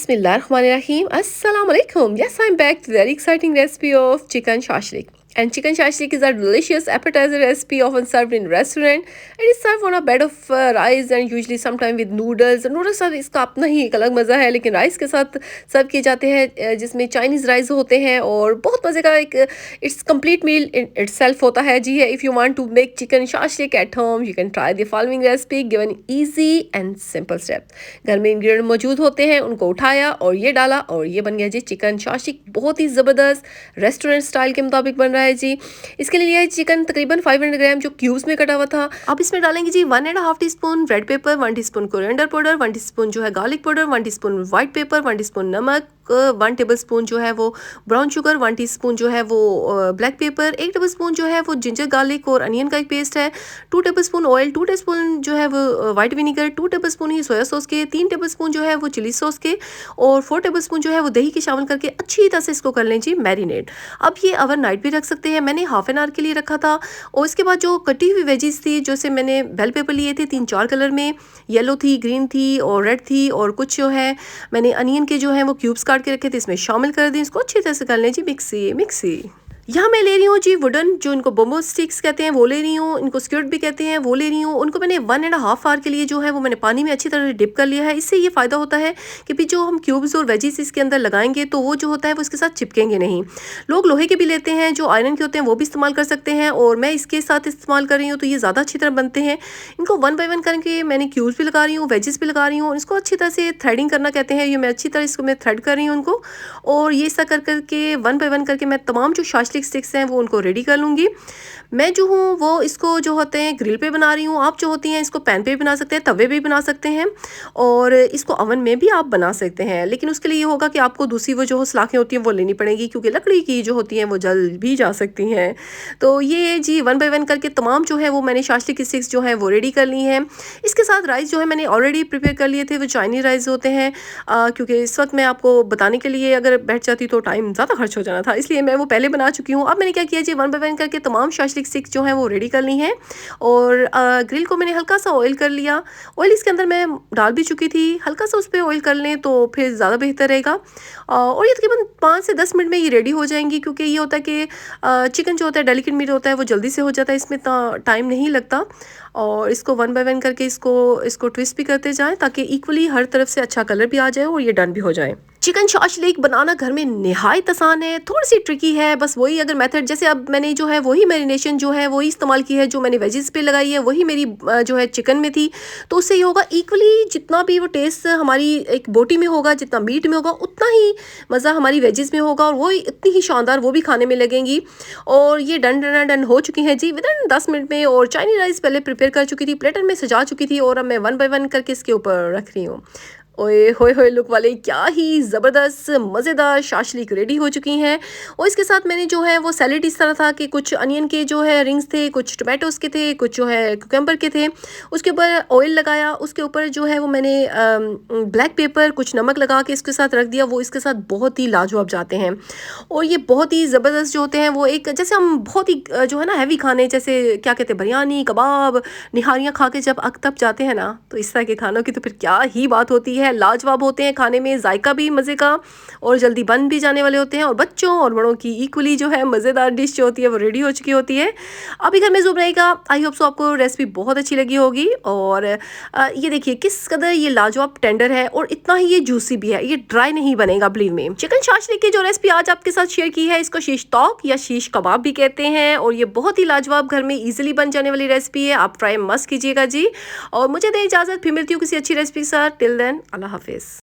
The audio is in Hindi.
Bismillahirrahmanirrahim. Assalamu alaikum. Yes, I'm back to the very exciting recipe of chicken shashlik. And chicken shashlik is a delicious appetizer recipe often served in restaurant. It is served on a bed of rice and usually sometime with noodles. Noodles का इसका अपना ही एक अलग मज़ा है, लेकिन राइस के साथ सर्व किए जाते हैं जिसमें चाइनीज़ राइस होते हैं और बहुत मज़े का एक इट्स कंप्लीट मील itself होता है जी है. If you want to make chicken shashlik at home, you can try the following recipe given easy and simple steps. घर में इंग्रेडिएंट मौजूद होते हैं, उनको उठाया और ये डाला और ये बन गया जी चिकन शाशिक. बहुत ही ज़बरदस्त रेस्टोरेंट स्टाइल के मुताबिक बन रहा है जी. इसके लिए लिया चिकन तकरीबन 500 ग्राम जो क्यूब्स में कटा हुआ था. अब इसमें डालेंगे जी 1.5 teaspoon red pepper, 1 teaspoon coriander powder, 1 teaspoon जो है garlic powder, 1 teaspoon white paper, 1 teaspoon नमक, 1 टेबलस्पून जो है वो ब्राउन शुगर, 1 टीस्पून जो है वो ब्लैक पेपर, 1 टेबलस्पून जो है वो जिंजर गार्लिक और अनियन का एक पेस्ट है, 2 टेबलस्पून ऑयल, 2 टेबलस्पून जो है वो वाइट विनीगर, 2 टेबलस्पून ही सोया सॉस के, 3 टेबलस्पून जो है वो चिली सॉस के और 4 टेबलस्पून जो है वो दही के शामिल करके अच्छी तरह से इसको कर लें जी मैरिनेट. अब ये ओवरनाइट भी रख सकते हैं. मैंने हाफ एन आवर के लिए रखा था. और इसके बाद जो कटी हुई वेजीज थी जैसे मैंने बेल पेपर लिए थे 3-4 कलर में, येलो थी, ग्रीन थी और रेड थी, और कुछ जो है मैंने अनियन के जो है वो क्यूब्स काट के रखे थे, इसमें शामिल कर दें. इसको अच्छी तरह से कर लें जी मिक्सी. यहाँ मैं ले रही हूँ जी वुडन जो इनको बोम्बो स्टिक्स कहते हैं वो ले रही हूँ, इनको स्क्यूट भी कहते हैं वो ले रही हूँ. उनको मैंने 1.5 आवर के लिए जो है वो मैंने पानी में अच्छी तरह डिप कर लिया है. इससे ये फ़ायदा होता है कि भी जो हम क्यूब्स और वेजीज इसके अंदर लगाएंगे तो वो जो होता है वो इसके साथ चिपकेंगे नहीं. लोग लोहे के भी लेते हैं जो आयरन के होते हैं वो भी इस्तेमाल कर सकते हैं, और मैं इसके साथ इस्तेमाल कर रही हूँ तो ये ज़्यादा अच्छी तरह बनते हैं. इनको 1 बाय 1 करके मैंने क्यूब्स भी लगा रही हूँ, वेजेस भी लगा रही हूँ. इसको अच्छी तरह से थ्रेडिंग करना कहते हैं, ये मैं अच्छी तरह इसको मैं थ्रेड कर रही हूँ उनको. और ये ऐसा कर करके 1 बाय 1 करके मैं तमाम जो शाशलिक स्टिक्स हैं वो उनको रेडी कर लूँगी. मैं जो हूँ वो इसको जो होते हैं ग्रिल पे बना रही हूँ. आप जो होती हैं इसको पैन पे भी बना सकते हैं, तवे भी बना सकते हैं, और इसको ओवन में भी आप बना सकते हैं. लेकिन उसके लिए ये होगा कि आपको दूसरी वो जो सलाखें होती हैं वो लेनी पड़ेगी, क्योंकि लकड़ी की जो होती हैं वो जल भी जा सकती हैं. तो ये जी 1 बाय 1 करके तमाम जो है वो मैंने शाशलिक स्टिक्स जो है वो रेडी कर ली हैं. इसके साथ राइस जो है मैंने ऑलरेडी प्रिपेयर कर लिए थे, वो चाइनीज़ राइस होते हैं. क्योंकि इस वक्त मैं आपको बताने के लिए अगर बैठ जाती तो टाइम ज़्यादा खर्च हो जाना था, इसलिए मैं वो पहले बना चुकी हूँ. अब मैंने क्या किया जी 1 बाय 1 करके तमाम शाशलिक स्टिक्स जो हैं वो रेडी कर ली हैं, और ग्रिल को मैंने हल्का सा ऑयल कर लिया. ऑयल इसके अंदर मैं डाल भी चुकी थी, हल्का सा उस पर ऑयल कर लें तो फिर ज़्यादा बेहतर रहेगा. और ये तकरीबन 5 से 10 मिनट में ये रेडी हो जाएंगी, क्योंकि ये होता है कि चिकन जो होता है डेलिकेट मीट होता है वो जल्दी से हो जाता है, इसमें इतना टाइम नहीं लगता. और इसको 1 बाय 1 करके इसको ट्विस्ट भी करते जाएं ताकि इक्वली हर तरफ से अच्छा कलर भी आ जाए और ये डन भी हो जाए. चिकन शाशलिक बनाना घर में निहायत आसान है, थोड़ी सी ट्रिकी है. बस वही अगर मेथड जैसे अब मैंने जो है वही मैरिनेशन जो है वही इस्तेमाल की है जो मैंने वेजिस पे लगाई है, वही मेरी जो है चिकन में थी. तो उससे ये होगा इक्वली जितना भी वो टेस्ट हमारी एक बोटी में होगा, जितना मीट में होगा उतना ही मज़ा हमारी वेजिस में होगा, और वो इतनी ही शानदार वो भी खाने में लगेंगी. और ये डन हो चुकी हैं जी विदिन 10 मिनट में. और चाइनीज़ राइस पहले प्रिपेयर कर चुकी थी, प्लेटर में सजा चुकी थी, और अब मैं 1 बाय 1 करके इसके ऊपर रख रही हूँ. ओए होए होए लुक वाले क्या ही ज़बरदस्त मज़ेदार शाशलिक रेडी हो चुकी हैं. और इसके साथ मैंने जो है वो सैलेड इस तरह था कि कुछ अनियन के जो है रिंग्स थे, कुछ टोमेटोज़ के थे, कुछ जो है कुकम्बर के थे. उसके ऊपर ऑयल लगाया, उसके ऊपर जो है वो मैंने ब्लैक पेपर कुछ नमक लगा के इसके साथ रख दिया. वो इसके साथ बहुत ही लाजवाब जाते हैं, और ये बहुत ही ज़बरदस्त जो होते हैं वो एक जैसे हम बहुत ही जो है ना हैवी खाने जैसे क्या कहते हैं बिरयानी कबाब निहारियाँ खा के जब अकतब जाते हैं ना, तो इस तरह के खानों की तो फिर क्या ही बात होती है. लाजवाब होते हैं खाने में, जायका भी मज़े का और जल्दी बन भी जाने वाले होते हैं, और बच्चों और बड़ों की इक्वली जो है मज़ेदार डिश जो होती है वो रेडी हो चुकी होती है. अभी घर में ज़रूर रहेगा. आई होप सो आपको रेसिपी बहुत अच्छी लगी होगी. और ये देखिए किस कदर ये लाजवाब टेंडर है और इतना ही ये जूसी भी है, ये ड्राई नहीं बनेगा बिलीव में. चिकन शाशलिक की जो रेसिपी आज आपके साथ शेयर की है इसको शीश तौक या शीश कबाब भी कहते हैं, और ये बहुत ही लाजवाब घर में ईजिली बन जाने वाली रेसिपी है. आप ट्राई मस्त कीजिएगा जी. और मुझे दे इजाज़त, फिर मिलती हूँ किसी अच्छी रेसिपी के साथ. टिल देन अल्लाह हाफिज़.